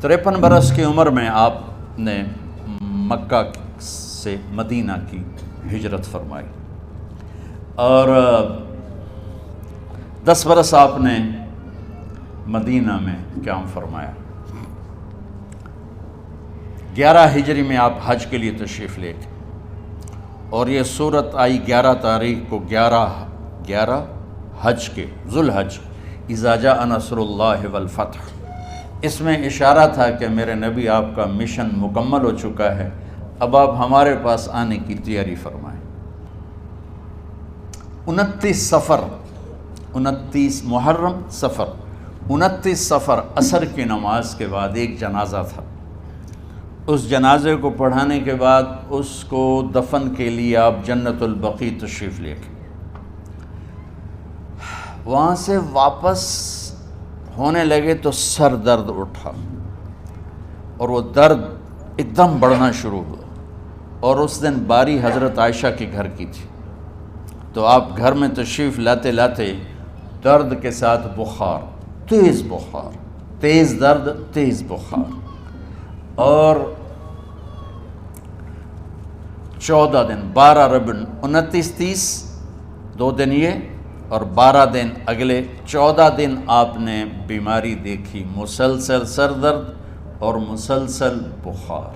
53 برس کی عمر میں آپ نے مکہ سے مدینہ کی ہجرت فرمائی اور 10 برس آپ نے مدینہ میں قیام فرمایا۔ 11 ہجری میں آپ حج کے لیے تشریف لے گئے اور یہ صورت آئی 11 تاریخ کو 11 حج کے ذوالحج، اذا جاء نصر اللہ والفتح۔ اس میں اشارہ تھا کہ میرے نبی آپ کا مشن مکمل ہو چکا ہے، اب آپ ہمارے پاس آنے کی تیاری فرمائیں۔ 29 محرم صفر 29 صفر عصر کی نماز کے بعد ایک جنازہ تھا۔ اس جنازے کو پڑھانے کے بعد اس کو دفن کے لیے آپ جنت البقیع تشریف لے گئے۔ وہاں سے واپس ہونے لگے تو سر درد اٹھا اور وہ درد ایک دم بڑھنا شروع ہوا، اور اس دن باری حضرت عائشہ کے گھر کی تھی، تو آپ گھر میں تشریف لاتے لاتے درد کے ساتھ بخار، تیز درد، تیز بخار، اور 14 دن 12 ربیع 29 30 2 دن یہ اور 12 دن اگلے 14 دن آپ نے بیماری دیکھی، مسلسل سر درد اور مسلسل بخار۔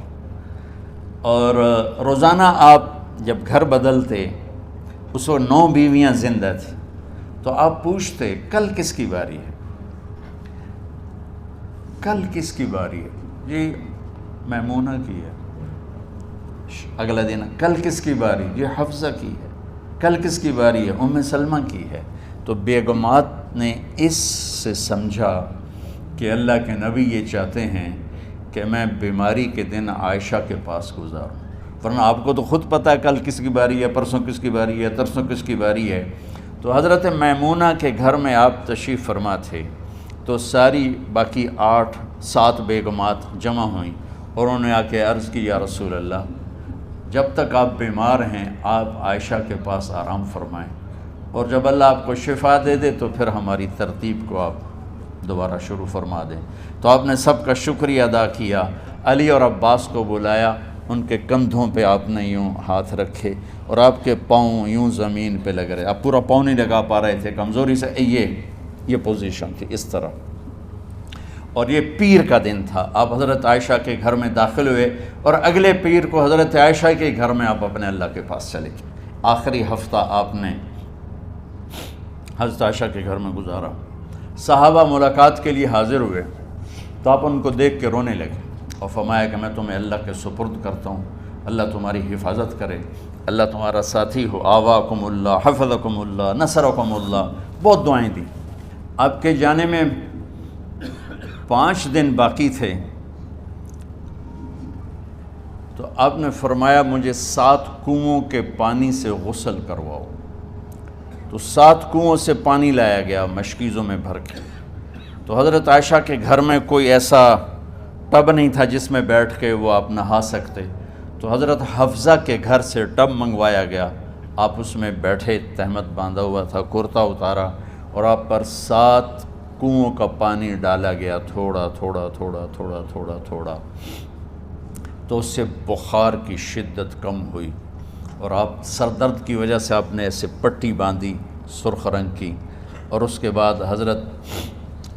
اور روزانہ آپ جب گھر بدلتے، اس وقت 9 بیویاں زندہ تھیں، تو آپ پوچھتے کل کس کی باری ہے، کل کس کی باری ہے؟ جی میمونہ کی ہے۔ اگلا دن کل کس کی باری؟ جی حفصہ کی ہے۔ کل کس کی باری ہے؟ ام سلمہ کی ہے۔ تو بیگمات نے اس سے سمجھا کہ اللہ کے نبی یہ چاہتے ہیں کہ میں بیماری کے دن عائشہ کے پاس گزاروں، ورنہ آپ کو تو خود پتہ ہے کل کس کی باری ہے، پرسوں کس کی باری ہے، ترسوں کس کی باری ہے۔ تو حضرت میمونہ کے گھر میں آپ تشریف فرما تھے، تو ساری باقی 7 بیگمات جمع ہوئیں اور انہوں نے آ کے عرض کی، یا رسول اللہ، جب تک آپ بیمار ہیں آپ عائشہ کے پاس آرام فرمائیں، اور جب اللہ آپ کو شفا دے دے تو پھر ہماری ترتیب کو آپ دوبارہ شروع فرما دیں۔ تو آپ نے سب کا شکریہ ادا کیا، علی اور عباس کو بلایا، ان کے کندھوں پہ آپ نے یوں ہاتھ رکھے اور آپ کے پاؤں یوں زمین پہ لگ رہے، آپ پورا پاؤں نہیں لگا پا رہے تھے کمزوری سے، یہ پوزیشن تھی اس طرح۔ اور یہ پیر کا دن تھا، آپ حضرت عائشہ کے گھر میں داخل ہوئے اور اگلے پیر کو حضرت عائشہ کے گھر میں آپ اپنے اللہ کے پاس چلے گئے۔ آخری ہفتہ آپ نے حضرت عائشہ کے گھر میں گزارا۔ صحابہ ملاقات کے لیے حاضر ہوئے تو آپ ان کو دیکھ کے رونے لگے اور فرمایا کہ میں تمہیں اللہ کے سپرد کرتا ہوں، اللہ تمہاری حفاظت کرے، اللہ تمہارا ساتھی ہو، آواکم اللہ، حفظکم اللہ، نصرکم اللہ، بہت دعائیں دی۔ آپ کے جانے میں 5 دن باقی تھے، تو آپ نے فرمایا مجھے 7 کنوؤں کے پانی سے غسل کرواؤ۔ تو 7 کنوؤں سے پانی لایا گیا مشکیزوں میں بھر کے۔ تو حضرت عائشہ کے گھر میں کوئی ایسا ٹب نہیں تھا جس میں بیٹھ کے وہ آپ نہا سکتے، تو حضرت حفصہ کے گھر سے ٹب منگوایا گیا، آپ اس میں بیٹھے، تہمت باندھا ہوا تھا، کرتا اتارا، اور آپ پر 7 کنوؤں کا پانی ڈالا گیا، تھوڑا تھوڑا تھوڑا تھوڑا تھوڑا تھوڑا، تو اس سے بخار کی شدت کم ہوئی، اور آپ سر درد کی وجہ سے آپ نے ایسے پٹی باندھی سرخ رنگ کی، اور اس کے بعد حضرت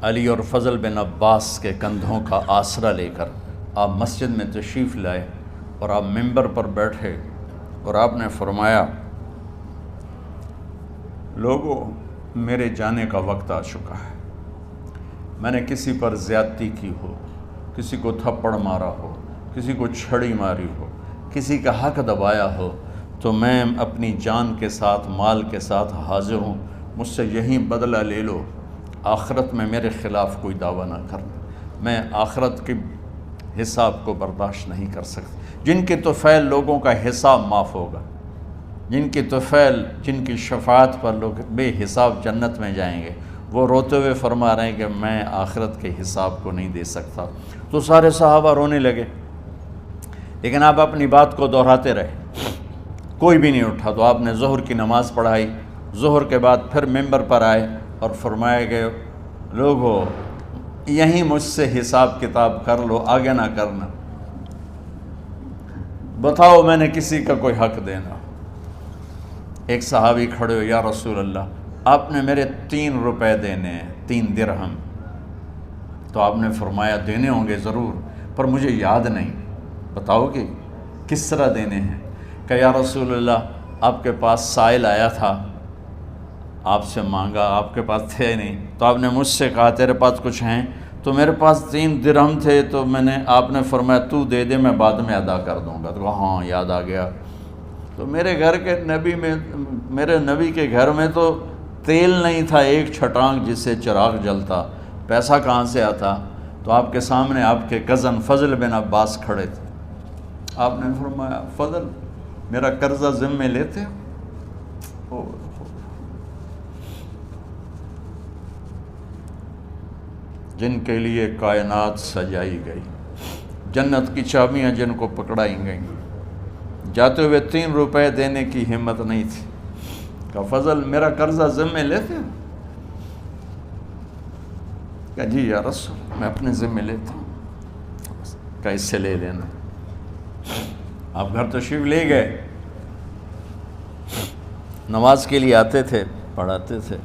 علی اور فضل بن عباس کے کندھوں کا آسرا لے کر آپ مسجد میں تشریف لائے اور آپ ممبر پر بیٹھے اور آپ نے فرمایا، لوگوں میرے جانے کا وقت آ چکا ہے، میں نے کسی پر زیادتی کی ہو، کسی کو تھپڑ مارا ہو، کسی کو چھڑی ماری ہو، کسی کا حق دبایا ہو، تو میں اپنی جان کے ساتھ، مال کے ساتھ حاضر ہوں، مجھ سے یہیں بدلہ لے لو، آخرت میں میرے خلاف کوئی دعویٰ نہ کرنا، میں آخرت کے حساب کو برداشت نہیں کر سکتا۔ جن کے طفیل لوگوں کا حساب معاف ہوگا، جن کی طفیل، جن کی شفاعت پر لوگ بے حساب جنت میں جائیں گے، وہ روتے ہوئے فرما رہے ہیں کہ میں آخرت کے حساب کو نہیں دے سکتا۔ تو سارے صحابہ رونے لگے، لیکن آپ اپنی بات کو دہراتے رہے، کوئی بھی نہیں اٹھا۔ تو آپ نے ظہر کی نماز پڑھائی، ظہر کے بعد پھر ممبر پر آئے اور فرمایا کہ لوگو یہیں مجھ سے حساب کتاب کر لو، آگے نہ کرنا، بتاؤ میں نے کسی کا کوئی حق دینا۔ ایک صحابی کھڑے ہو، یا رسول اللہ آپ نے میرے 3 روپے دینے ہیں، 3 درہم۔ تو آپ نے فرمایا دینے ہوں گے ضرور، پر مجھے یاد نہیں، بتاؤ کہ کس طرح دینے ہیں؟ کہ یا رسول اللہ آپ کے پاس سائل آیا تھا، آپ سے مانگا، آپ کے پاس تھے نہیں، تو آپ نے مجھ سے کہا تیرے پاس کچھ ہیں؟ تو میرے پاس 3 درہم تھے، تو آپ نے فرمایا تو دے دے، میں بعد میں ادا کر دوں گا۔ تو ہاں یاد آ گیا۔ تو میرے نبی کے گھر میں تو تیل نہیں تھا، ایک چھٹانگ جس سے چراغ جلتا، پیسہ کہاں سے آتا؟ تو آپ کے سامنے آپ کے کزن فضل بن عباس کھڑے تھے، آپ نے فرمایا فضل میرا قرضہ ذمے لیتے ہو؟ جن کے لیے کائنات سجائی گئی، جنت کی چابیاں جن کو پکڑائی گئیں، جاتے ہوئے 3 روپے دینے کی ہمت نہیں تھی۔ کہا فضل میرا قرضہ ذمے لیتے ہو؟ کہا جی یا رسول میں اپنے ذمے لیتا ہوں۔ کہا اس سے لے لینا۔ آپ گھر تشریف لے گئے، نماز کے لیے آتے تھے، پڑھاتے تھے۔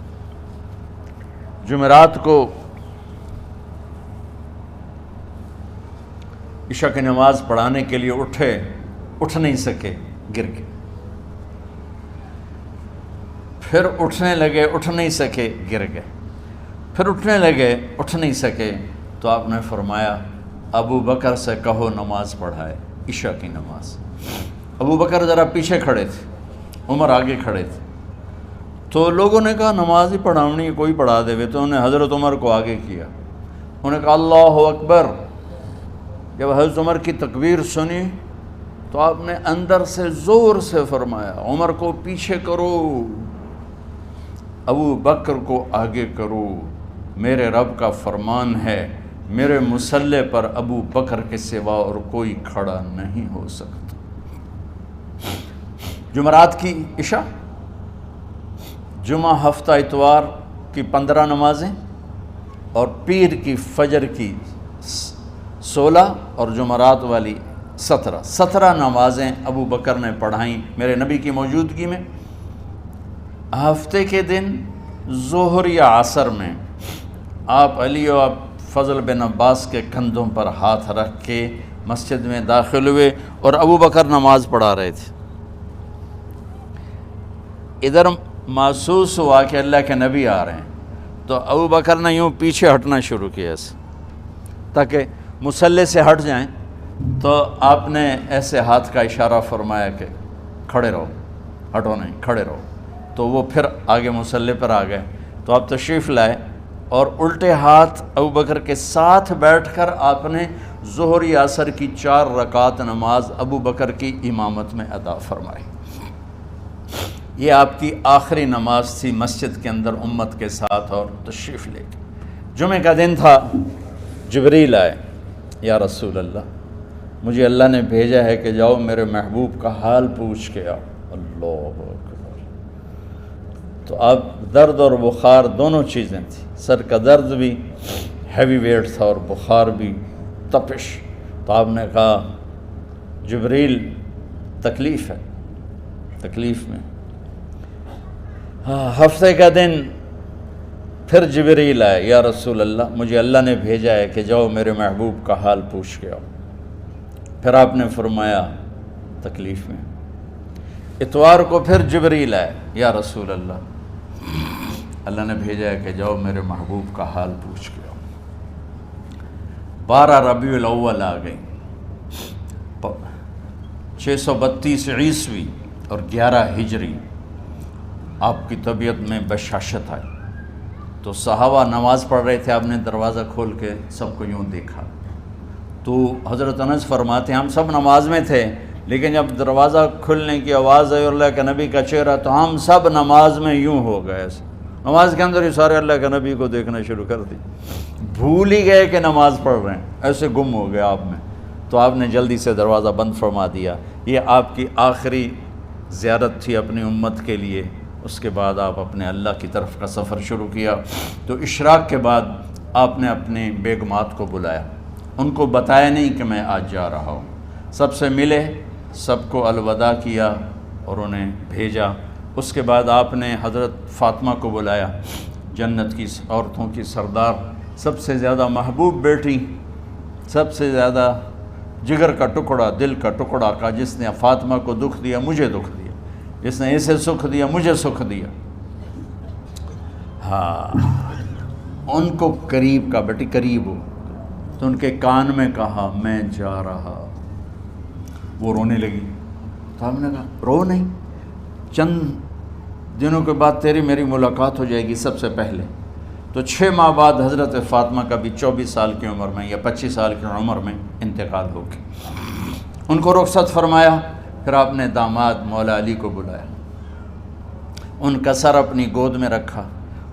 جمعرات کو عشاء کی نماز پڑھانے کے لیے اٹھ نہیں سکے، گر گئے، پھر اٹھنے لگے، اٹھ نہیں سکے، گر گئے، پھر اٹھنے لگے، اٹھ نہیں سکے۔ تو آپ نے فرمایا ابو بکر سے کہو نماز پڑھائے، عشاء کی نماز۔ ابو بکر ذرا پیچھے کھڑے تھے، عمر آگے کھڑے تھے، تو لوگوں نے کہا نماز ہی پڑھاونی ہے، کوئی پڑھا دے وے، تو انہوں نے حضرت عمر کو آگے کیا، انہوں نے کہا اللہ اکبر۔ جب حضرت عمر کی تکبیر سنی تو آپ نے اندر سے زور سے فرمایا عمر کو پیچھے کرو، ابو بکر کو آگے کرو، میرے رب کا فرمان ہے میرے مصلی پر ابو بکر کے سوا اور کوئی کھڑا نہیں ہو سکتا۔ جمعرات کی عشاء، جمعہ ہفتہ اتوار کی 15 نمازیں، اور پیر کی فجر کی 16 اور جمعرات والی 17 نمازیں ابو بکر نے پڑھائیں میرے نبی کی موجودگی میں۔ ہفتے کے دن ظہر یا عصر میں آپ علی و فضل بن عباس کے کندھوں پر ہاتھ رکھ کے مسجد میں داخل ہوئے اور ابو بکر نماز پڑھا رہے تھے۔ ادھر محسوس ہوا کہ اللہ کے نبی آ رہے ہیں، تو ابو بکر نے یوں پیچھے ہٹنا شروع کیا ایسے تاکہ مصلی سے ہٹ جائیں، تو آپ نے ایسے ہاتھ کا اشارہ فرمایا کہ کھڑے رہو، ہٹو نہیں، کھڑے رہو۔ تو وہ پھر آگے مصلی پر آ گئے، تو آپ تشریف لائے اور الٹے ہاتھ ابو بکر کے ساتھ بیٹھ کر آپ نے ظہر یا عصر کی 4 رکعت نماز ابو بکر کی امامت میں ادا فرمائی۔ یہ آپ کی آخری نماز تھی مسجد کے اندر امت کے ساتھ، اور تشریف لے کے جمعہ کا دن تھا، جبریل آئے، یا رسول اللہ مجھے اللہ نے بھیجا ہے کہ جاؤ میرے محبوب کا حال پوچھ کے آؤ۔ اللہ اکبر۔ تو اب درد اور بخار دونوں چیزیں تھیں، سر کا درد بھی ہیوی ویٹ تھا اور بخار بھی، تپش۔ تو آپ نے کہا جبریل تکلیف ہے، تکلیف میں۔ ہفتے کا دن پھر جبریل آئے، یا رسول اللہ مجھے اللہ نے بھیجا ہے کہ جاؤ میرے محبوب کا حال پوچھ کے آؤ۔ پھر آپ نے فرمایا تکلیف میں۔ اتوار کو پھر جبریل آئے، یا رسول اللہ نے بھیجا ہے کہ جاؤ میرے محبوب کا حال پوچھ کے آؤ۔ 12 ربیع الاول آ گئی، 632 عیسوی اور 11 ہجری، آپ کی طبیعت میں بشاشت آئی۔ تو صحابہ نماز پڑھ رہے تھے، آپ نے دروازہ کھول کے سب کو یوں دیکھا، تو حضرت انس فرماتے ہیں ہم سب نماز میں تھے، لیکن جب دروازہ کھلنے کی آواز آئی اور اللہ کے نبی کا چہرہ، تو ہم سب نماز میں یوں ہو گئے، نماز کے اندر ہی سارے اللہ کے نبی کو دیکھنا شروع کر دی، بھول ہی گئے کہ نماز پڑھ رہے ہیں، ایسے گم ہو گئے آپ میں۔ تو آپ نے جلدی سے دروازہ بند فرما دیا۔ یہ آپ کی آخری زیارت تھی اپنی امت کے لیے۔ اس کے بعد آپ اپنے اللہ کی طرف کا سفر شروع کیا۔ تو اشراق کے بعد آپ نے اپنی بیگمات کو بلایا، ان کو بتایا نہیں کہ میں آج جا رہا ہوں، سب سے ملے، سب کو الوداع کیا اور انہیں بھیجا۔ اس کے بعد آپ نے حضرت فاطمہ کو بلایا، جنت کی عورتوں کی سردار، سب سے زیادہ محبوب بیٹی، سب سے زیادہ جگر کا ٹکڑا، دل کا ٹکڑا کا، جس نے فاطمہ کو دکھ دیا مجھے دکھ دیا، جس نے اسے سکھ دیا مجھے سکھ دیا۔ ہاں، ان کو قریب کا، بیٹی قریب ہو، تو ان کے کان میں کہا میں جا رہا۔ وہ رونے لگی، تو ہم نے کہا رو نہیں، چند دنوں کے بعد تیری میری ملاقات ہو جائے گی سب سے پہلے۔ تو 6 ماہ بعد حضرت فاطمہ کا بھی 24 سال کی عمر میں یا 25 سال کی عمر میں انتقال ہو گیا۔ ان کو رخصت فرمایا، پھر آپ نے داماد مولا علی کو بلایا، ان کا سر اپنی گود میں رکھا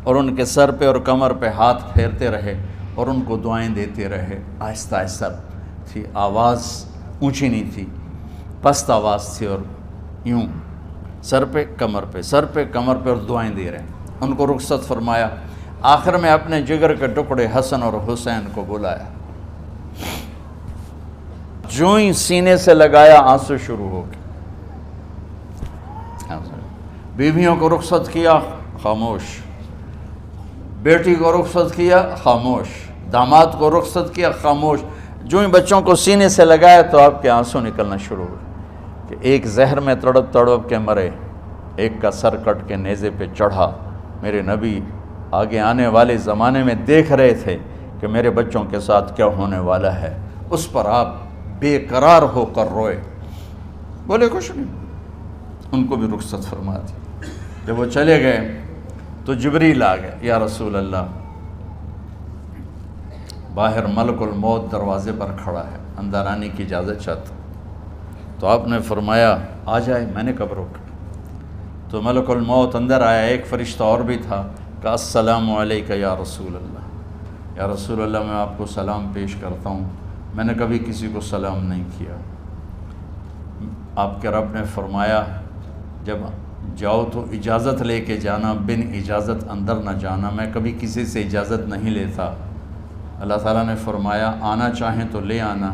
اور ان کے سر پہ اور کمر پہ ہاتھ پھیرتے رہے اور ان کو دعائیں دیتے رہے۔ آہستہ آہستہ تھی، آواز اونچی نہیں تھی، پست آواز تھی، اور یوں سر پہ کمر پہ، سر پہ کمر پہ، اور دعائیں دے رہے ہیں۔ ان کو رخصت فرمایا، آخر میں اپنے جگر کے ٹکڑے حسن اور حسین کو بلایا، جو ہی سینے سے لگایا آنسو شروع ہو گئے۔ بیویوں کو رخصت کیا، خاموش، بیٹی کو رخصت کیا، خاموش، داماد کو رخصت کیا، خاموش، جو ہی بچوں کو سینے سے لگایا تو آپ کے آنسو نکلنا شروع ہوئے کہ ایک زہر میں تڑپ تڑپ کے مرے، ایک کا سر کٹ کے نیزے پہ چڑھا۔ میرے نبی آگے آنے والے زمانے میں دیکھ رہے تھے کہ میرے بچوں کے ساتھ کیا ہونے والا ہے، اس پر آپ بے قرار ہو کر روئے، بولے کچھ نہیں۔ ان کو بھی رخصت فرما دی۔ جب وہ چلے گئے تو جبریل آ گئے، یا رسول اللہ، باہر ملک الموت دروازے پر کھڑا ہے، اندر آنے کی اجازت چاہتا۔ تو آپ نے فرمایا آ جائے، میں نے کب روکا؟ تو ملک الموت اندر آیا، ایک فرشتہ اور بھی تھا، کہا السلام علیکہ یا رسول اللہ، یا رسول اللہ میں آپ کو سلام پیش کرتا ہوں، میں نے کبھی کسی کو سلام نہیں کیا۔ آپ کے رب نے فرمایا جب جاؤ تو اجازت لے کے جانا، بن اجازت اندر نہ جانا، میں کبھی کسی سے اجازت نہیں لیتا۔ اللہ تعالیٰ نے فرمایا آنا چاہیں تو لے آنا،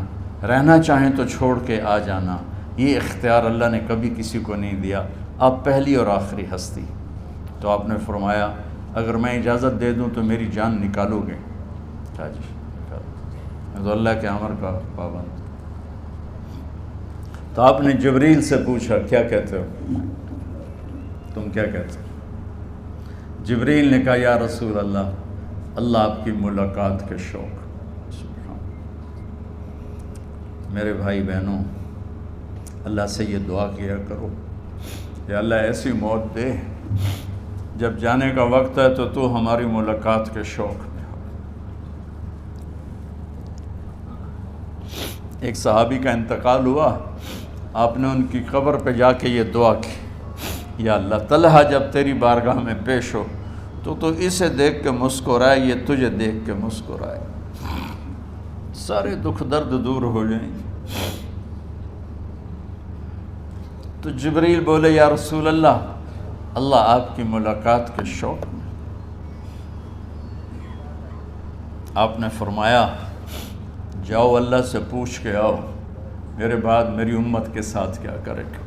رہنا چاہیں تو چھوڑ کے آ جانا، یہ اختیار اللہ نے کبھی کسی کو نہیں دیا، آپ پہلی اور آخری ہستی۔ تو آپ نے فرمایا اگر میں اجازت دے دوں تو میری جان نکالو گے؟ کہا جی میں تو اللہ کے امر کا پابند۔ تو آپ نے جبریل سے پوچھا کیا کہتے ہو، تم کیا کہتے ہو؟ جبریل نے کہا یا رسول اللہ، اللہ آپ کی ملاقات کے شوق۔ سبحان۔ میرے بھائی بہنوں، اللہ سے یہ دعا کیا کرو کہ اللہ ایسی موت دے جب جانے کا وقت ہے تو ہماری ملاقات کے شوق میں ہو۔ ایک صحابی کا انتقال ہوا، آپ نے ان کی قبر پہ جا کے یہ دعا کی، یا اللہ طلحہ جب تیری بارگاہ میں پیش ہو تو اسے دیکھ کے مسکرائے، یہ تجھے دیکھ کے مسکرائے، سارے دکھ درد دور ہو جائیں گے۔ تو جبریل بولے یا رسول اللہ، اللہ آپ کی ملاقات کے شوق میں۔ آپ نے فرمایا جاؤ اللہ سے پوچھ کے آؤ میرے بعد میری امت کے ساتھ کیا کرے گا،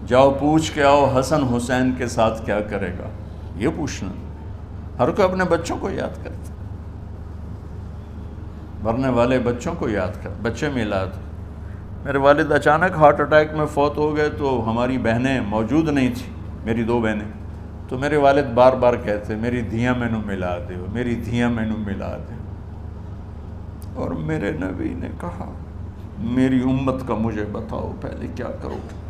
جاؤ پوچھ کے آؤ حسن حسین کے ساتھ کیا کرے گا۔ یہ پوچھنا، ہر کوئی اپنے بچوں کو یاد کرتا، مرنے والے بچوں کو یاد کر، بچے میلاد۔ میرے والد اچانک ہارٹ اٹیک میں فوت ہو گئے تو ہماری بہنیں موجود نہیں تھیں، میری 2 بہنیں، تو میرے والد بار بار کہتے میری دھیاں مینوں ملا دیو، میری دھیاں مینوں ملا دیو۔ اور میرے نبی نے کہا میری امت کا مجھے بتاؤ پہلے کیا کرو گے۔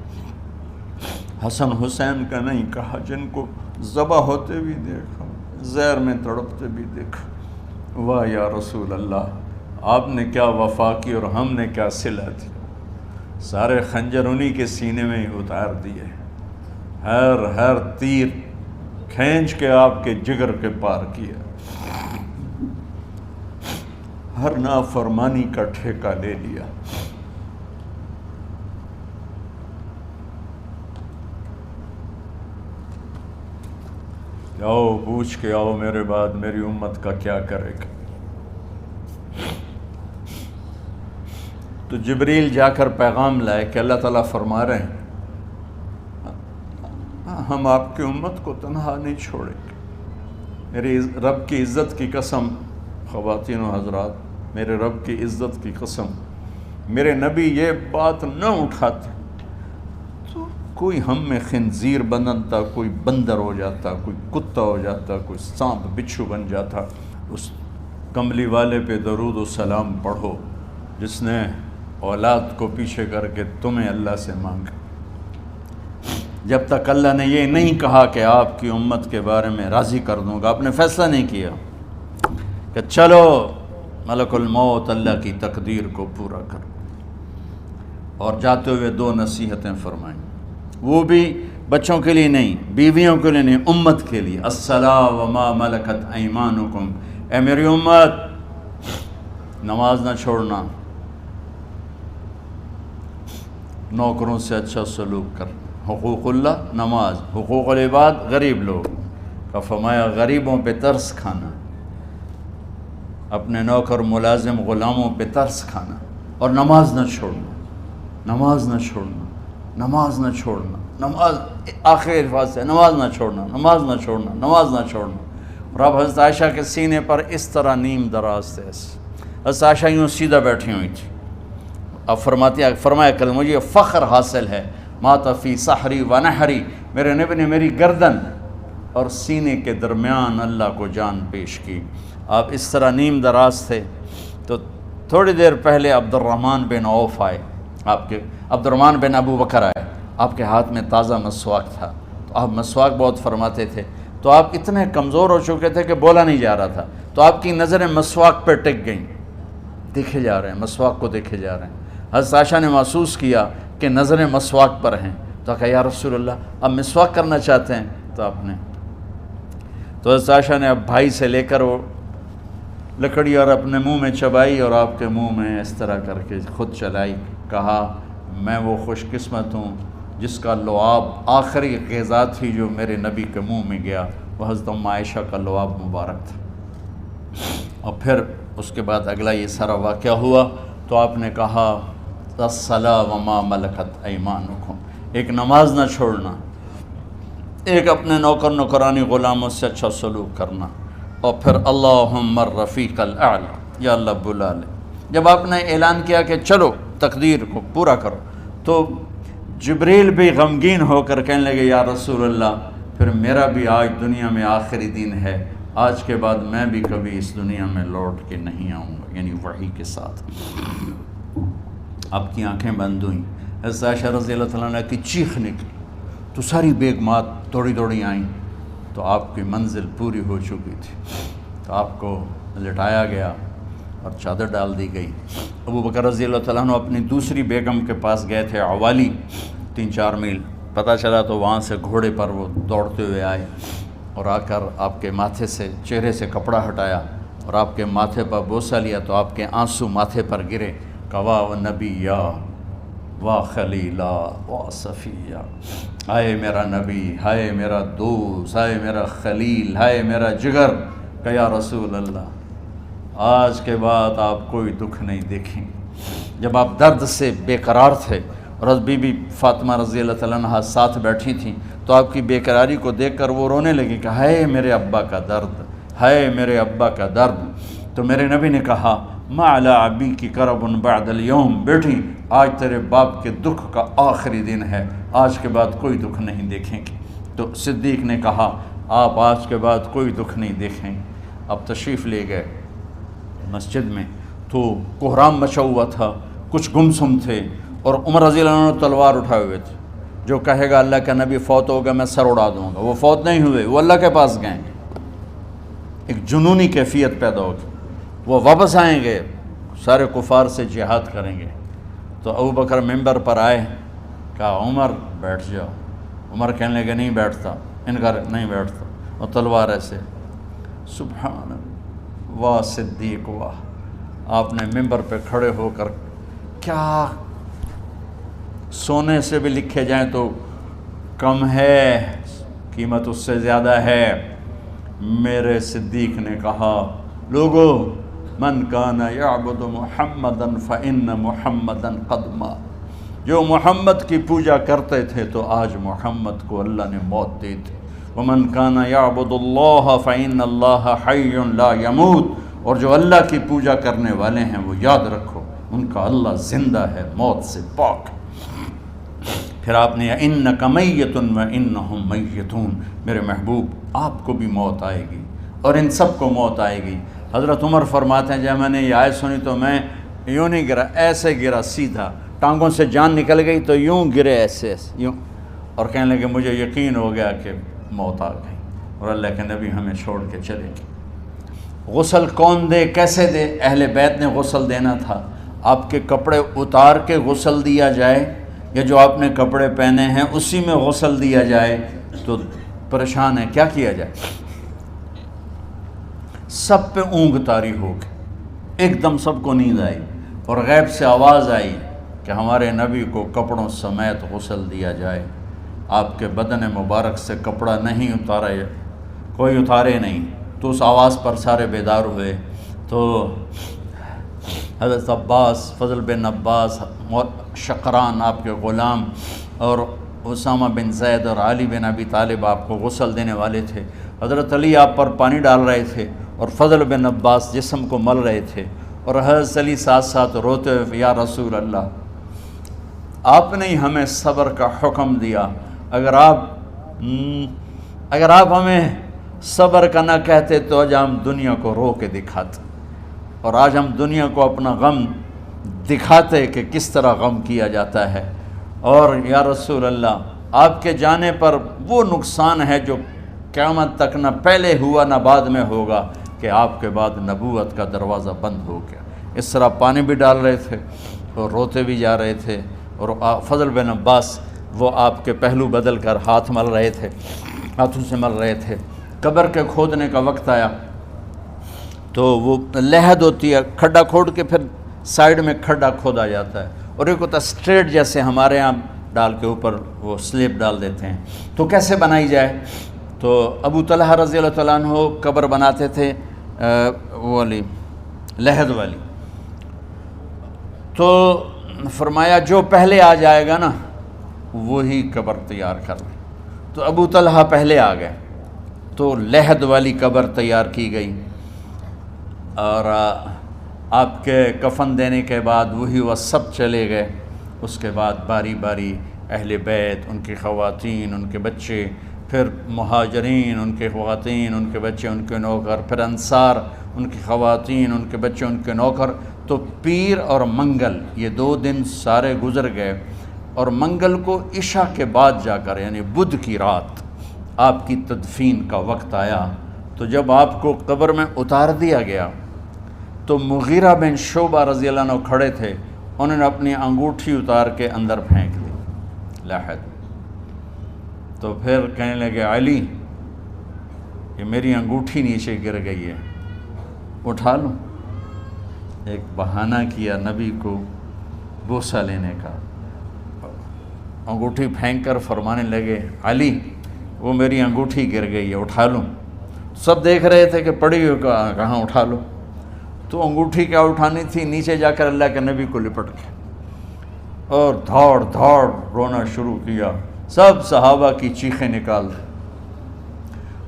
حسن حسین کا نہیں کہا، جن کو ذبح ہوتے بھی دیکھا، زہر میں تڑپتے بھی دیکھا۔ واہ یا رسول اللہ، آپ نے کیا وفا کی اور ہم نے کیا صلہ دی، سارے خنجر انہی کے سینے میں ہی اتار دیے، ہر تیر کھینچ کے آپ کے جگر کے پار کیا، ہر نافرمانی کا ٹھیکہ لے لیا۔ آؤ پوچھ کے آؤ میرے بعد میری امت کا کیا کرے گا. تو جبریل جا کر پیغام لائے کہ اللہ تعالیٰ فرما رہے ہیں ہم آپ کی امت کو تنہا نہیں چھوڑیں گے. میرے رب کی عزت کی قسم خواتین و حضرات، میرے رب کی عزت کی قسم، میرے نبی یہ بات نہ اٹھاتے تو کوئی ہم میں خنزیر بنتا، کوئی بندر ہو جاتا، کوئی کتا ہو جاتا، کوئی سانپ بچھو بن جاتا. اس کملی والے پہ درود و سلام پڑھو جس نے اولاد کو پیچھے کر کے تمہیں اللہ سے مانگا. جب تک اللہ نے یہ نہیں کہا کہ آپ کی امت کے بارے میں راضی کر دوں گا، آپ نے فیصلہ نہیں کیا کہ چلو ملک الموت اللہ کی تقدیر کو پورا کرو. اور جاتے ہوئے 2 نصیحتیں فرمائیں، وہ بھی بچوں کے لیے نہیں، بیویوں کے لیے نہیں، امت کے لیے. الصلاۃ وما ملکت ایمانکم، اے میری امت نماز نہ چھوڑنا، نوکروں سے اچھا سلوک کر. حقوق اللہ نماز، حقوق العباد غریب لوگ کا فرمایا غریبوں پہ ترس کھانا، اپنے نوکر ملازم غلاموں پہ ترس کھانا، اور نماز نہ چھوڑنا، نماز نہ چھوڑنا، نماز نہ چھوڑنا، نماز آخر الفاظ سے نماز نہ چھوڑنا، نماز نہ چھوڑنا، نماز نہ چھوڑنا. اور اب حضرت عائشہ کے سینے پر اس طرح نیم دراز تھے. حضرت عائشہ یوں سیدھا بیٹھی ہوئی تھی. اب فرمایا کل مجھے فخر حاصل ہے، مات فی سحری و نحری، میرے نبی نے میری گردن اور سینے کے درمیان اللہ کو جان پیش کی. آپ اس طرح نیم دراز تھے. تو تھوڑی دیر پہلے عبد الرحمن بن عوف آئے، آپ کے عبد الرحمن بن ابو بکر آئے، آپ کے ہاتھ میں تازہ مسواک تھا. تو آپ مسواک بہت فرماتے تھے. تو آپ اتنے کمزور ہو چکے تھے کہ بولا نہیں جا رہا تھا. تو آپ کی نظریں مسواک پہ ٹک گئیں، دیکھے جا رہے ہیں، مسواک کو دیکھے جا رہے ہیں. حضرت عائشہ نے محسوس کیا کہ نظریں مسواک پر ہیں. تو کہا یا رسول اللہ اب مسواک کرنا چاہتے ہیں. تو آپ نے تو حضرت عائشہ نے اب بھائی سے لے کر وہ لکڑی اور اپنے منہ میں چبائی اور آپ کے منہ میں اس طرح کر کے خود چلائی. کہا میں وہ خوش قسمت ہوں جس کا لعاب آخری غذا تھی جو میرے نبی کے منہ میں گیا، وہ حضرت ام عائشہ کا لعاب مبارک تھا. اور پھر اس کے بعد اگلا یہ سارا واقعہ ہوا. تو آپ نے کہا الصلاۃ وما ملکت ایمانکم، ایک نماز نہ چھوڑنا، ایک اپنے نوکر نوکرانی غلاموں سے اچھا سلوک کرنا، اور پھر اللہم الرفیق الاعلی، یا اللہ بلا لے. جب آپ نے اعلان کیا کہ چلو تقدیر کو پورا کرو، تو جبریل بھی غمگین ہو کر کہنے لگے یا رسول اللہ پھر میرا بھی آج دنیا میں آخری دن ہے، آج کے بعد میں بھی کبھی اس دنیا میں لوٹ کے نہیں آؤں گا، یعنی وحی کے ساتھ. آپ کی آنکھیں بند ہوئیں. حضرت عائشہ رضی اللہ تعالیٰ عنہ کی چیخ نکلی تو ساری بیگمات دوڑی آئیں. تو آپ کی منزل پوری ہو چکی تھی. تو آپ کو لٹایا گیا اور چادر ڈال دی گئی. ابو بکر رضی اللہ تعالیٰ عنہ اپنی دوسری بیگم کے پاس گئے تھے، عوالی، 3-4 میل. پتہ چلا تو وہاں سے گھوڑے پر وہ دوڑتے ہوئے آئے اور آ کر آپ کے ماتھے سے چہرے سے کپڑا ہٹایا اور آپ کے ماتھے پر بوسہ لیا. تو آپ کے آنسو ماتھے پر گرے. کوا و نبیہ وا خلیلا وا صفیہ، ہائے میرا نبی، ہائے میرا دوست، ہائے میرا خلیل، ہائے میرا جگر. کہ یا رسول اللہ آج کے بعد آپ کوئی دکھ نہیں دیکھیں. جب آپ درد سے بے قرار تھے اور بی بی فاطمہ رضی اللہ تعالیٰ عنہ ساتھ بیٹھی تھیں، تو آپ کی بے قراری کو دیکھ کر وہ رونے لگی کہ ہائے میرے ابا کا درد، ہائے میرے ابا کا درد. تو میرے نبی نے کہا ما علی ابی کی کرب بعد اليوم، بیٹی آج تیرے باپ کے دکھ کا آخری دن ہے، آج کے بعد کوئی دکھ نہیں دیکھیں گے. تو صدیق نے کہا آپ آج کے بعد کوئی دکھ نہیں دیکھیں. اب تشریف لے گئے مسجد میں تو کوہرام مچا ہوا تھا، کچھ گمسم تھے، اور عمر رضی اللہ عنہ تلوار اٹھائے ہوئے تھے. جو کہے گا اللہ کا نبی فوت ہوگا میں سر اڑا دوں گا، وہ فوت نہیں ہوئے، وہ اللہ کے پاس گئے. ایک جنونی کیفیت پیدا ہوگی، وہ واپس آئیں گے، سارے کفار سے جہاد کریں گے. تو ابو بکر ممبر پر آئے، کہا عمر بیٹھ جاؤ. عمر کہنے لگے نہیں بیٹھتا، انکار نہیں بیٹھتا، اور تلوار ایسے. سبحان اللہ، واہ صدیق واہ. آپ نے ممبر پہ کھڑے ہو کر کیا سونے سے بھی لکھے جائیں تو کم ہے، قیمت اس سے زیادہ ہے. میرے صدیق نے کہا لوگو من کان یعبد محمدا فإن محمدا قد مات، جو محمد کی پوجا کرتے تھے تو آج محمد کو اللہ نے موت دی تھی۔ ومن کان یعبد اللہ فإن اللہ حی لا یموت، اور جو اللہ کی پوجا کرنے والے ہیں وہ یاد رکھو ان کا اللہ زندہ ہے، موت سے پاک۔ پھر آپ نے انک میت وانہم میتون، میرے محبوب آپ کو بھی موت آئے گی اور ان سب کو موت آئے گی۔ حضرت عمر فرماتے ہیں جب میں نے یہ آیت سنی تو میں یوں نہیں گرا، ایسے گرا سیدھا، ٹانگوں سے جان نکل گئی تو یوں گرے ایسے یوں، اور کہنے لگے مجھے یقین ہو گیا کہ موت آ گئی اور اللہ کے نبی ہمیں چھوڑ کے چلے گئے۔ غسل کون دے، کیسے دے؟ اہل بیت نے غسل دینا تھا۔ آپ کے کپڑے اتار کے غسل دیا جائے یا جو آپ نے کپڑے پہنے ہیں اسی میں غسل دیا جائے تو پریشان ہے، کیا کیا جائے؟ سب پہ اونگ طاری ہو گئی، ایک دم سب کو نیند آئی اور غیب سے آواز آئی کہ ہمارے نبی کو کپڑوں سمیت غسل دیا جائے۔ آپ کے بدن مبارک سے کپڑا نہیں اتارا، کوئی اتارے نہیں، تو اس آواز پر سارے بیدار ہوئے۔ تو حضرت عباس، فضل بن عباس، شقران آپ کے غلام، اور اسامہ بن زید اور علی بن ابی طالب آپ کو غسل دینے والے تھے۔ حضرت علی آپ پر پانی ڈال رہے تھے اور فضل بن عباس جسم کو مل رہے تھے، اور حضرت علی ساتھ ساتھ روتے ہوئے یا رسول اللہ آپ نے ہی ہمیں صبر کا حکم دیا، اگر آپ ہمیں صبر کا نہ کہتے تو آج ہم دنیا کو رو کے دکھاتے، اور آج ہم دنیا کو اپنا غم دکھاتے کہ کس طرح غم کیا جاتا ہے۔ اور یا رسول اللہ آپ کے جانے پر وہ نقصان ہے جو قیامت تک نہ پہلے ہوا نہ بعد میں ہوگا کہ آپ کے بعد نبوت کا دروازہ بند ہو گیا۔ اس طرح پانی بھی ڈال رہے تھے اور روتے بھی جا رہے تھے، اور فضل بن عباس وہ آپ کے پہلو بدل کر ہاتھ مل رہے تھے، ہاتھوں سے مل رہے تھے۔ قبر کے کھودنے کا وقت آیا تو وہ لحد ہوتی ہے، کھڈا کھود کے پھر سائیڈ میں کھڈا کھودا جاتا ہے، اور ایک ہوتا اسٹریٹ جیسے ہمارے ہاں ڈال کے اوپر وہ سلیب ڈال دیتے ہیں، تو کیسے بنائی جائے؟ تو ابو طلحہ رضی اللہ تعالیٰ عنہ قبر بناتے تھے وہ والی لحد والی، تو فرمایا جو پہلے آ جائے گا نا وہی قبر تیار کر لے۔ تو ابو طلحہ پہلے آ گئے تو لحد والی قبر تیار کی گئی، اور آپ کے کفن دینے کے بعد وہی وہ سب چلے گئے۔ اس کے بعد باری باری اہل بیت، ان کی خواتین، ان کے بچے، پھر مہاجرین، ان کے خواتین، ان کے بچے، ان کے نوکر، پھر انصار، ان کی خواتین، ان کے بچے، ان کے نوکر۔ تو پیر اور منگل یہ 2 دن سارے گزر گئے، اور منگل کو عشاء کے بعد جا کر یعنی بدھ کی رات آپ کی تدفین کا وقت آیا۔ تو جب آپ کو قبر میں اتار دیا گیا تو مغیرہ بن شعبہ رضی اللہ عنہ کھڑے تھے، انہوں نے اپنی انگوٹھی اتار کے اندر پھینک دی لحد۔ تو پھر کہنے لگے علی یہ میری انگوٹھی نیچے گر گئی ہے، اٹھا لوں۔ ایک بہانہ کیا نبی کو بوسہ لینے کا، انگوٹھی پھینک کر فرمانے لگے علی وہ میری انگوٹھی گر گئی ہے، اٹھا لوں۔ سب دیکھ رہے تھے کہ پڑی ہو کہاں، اٹھا لو۔ تو انگوٹھی کیا اٹھانی تھی، نیچے جا کر اللہ کے نبی کو لپٹ کے اور دھاڑ دھاڑ رونا شروع کیا، سب صحابہ کی چیخیں نکال دی۔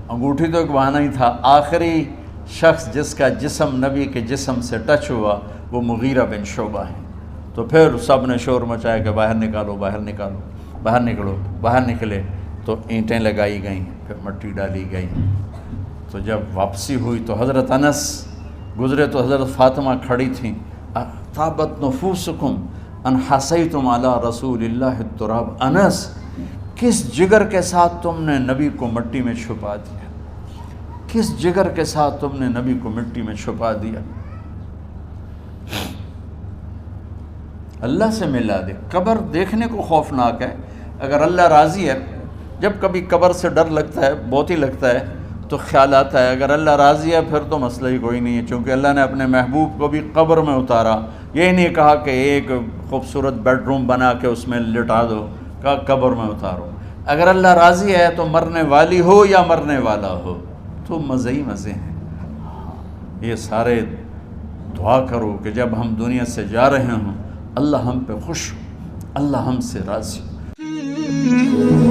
انگوٹھی تو ایک بہانہ ہی تھا، آخری شخص جس کا جسم نبی کے جسم سے ٹچ ہوا وہ مغیرہ بن شعبہ ہیں۔ تو پھر سب نے شور مچایا کہ باہر نکالو، باہر نکالو، باہر نکلو، باہر نکلے۔ تو اینٹیں لگائی گئیں، پھر مٹی ڈالی گئی۔ تو جب واپسی ہوئی تو حضرت انس گزرے تو حضرت فاطمہ کھڑی تھیں، طابت نفوسکم ان حسیتم علی رسول اللہ التراب، انس کس جگر کے ساتھ تم نے نبی کو مٹی میں چھپا دیا، کس جگر کے ساتھ تم نے نبی کو مٹی میں چھپا دیا۔ اللہ سے ملا دے۔ قبر دیکھنے کو خوفناک ہے، اگر اللہ راضی ہے، جب کبھی قبر سے ڈر لگتا ہے، بہت ہی لگتا ہے، تو خیال آتا ہے اگر اللہ راضی ہے پھر تو مسئلہ ہی کوئی نہیں ہے، چونکہ اللہ نے اپنے محبوب کو بھی قبر میں اتارا۔ یہ نہیں کہا کہ ایک خوبصورت بیڈ روم بنا کے اس میں لٹا دو، کہا قبر میں اتارو۔ اگر اللہ راضی ہے تو مرنے والی ہو یا مرنے والا ہو تو مزے ہی مزے ہیں۔ یہ سارے دعا کرو کہ جب ہم دنیا سے جا رہے ہوں اللہ ہم پہ خوش ہو، اللہ ہم سے راضی ہو۔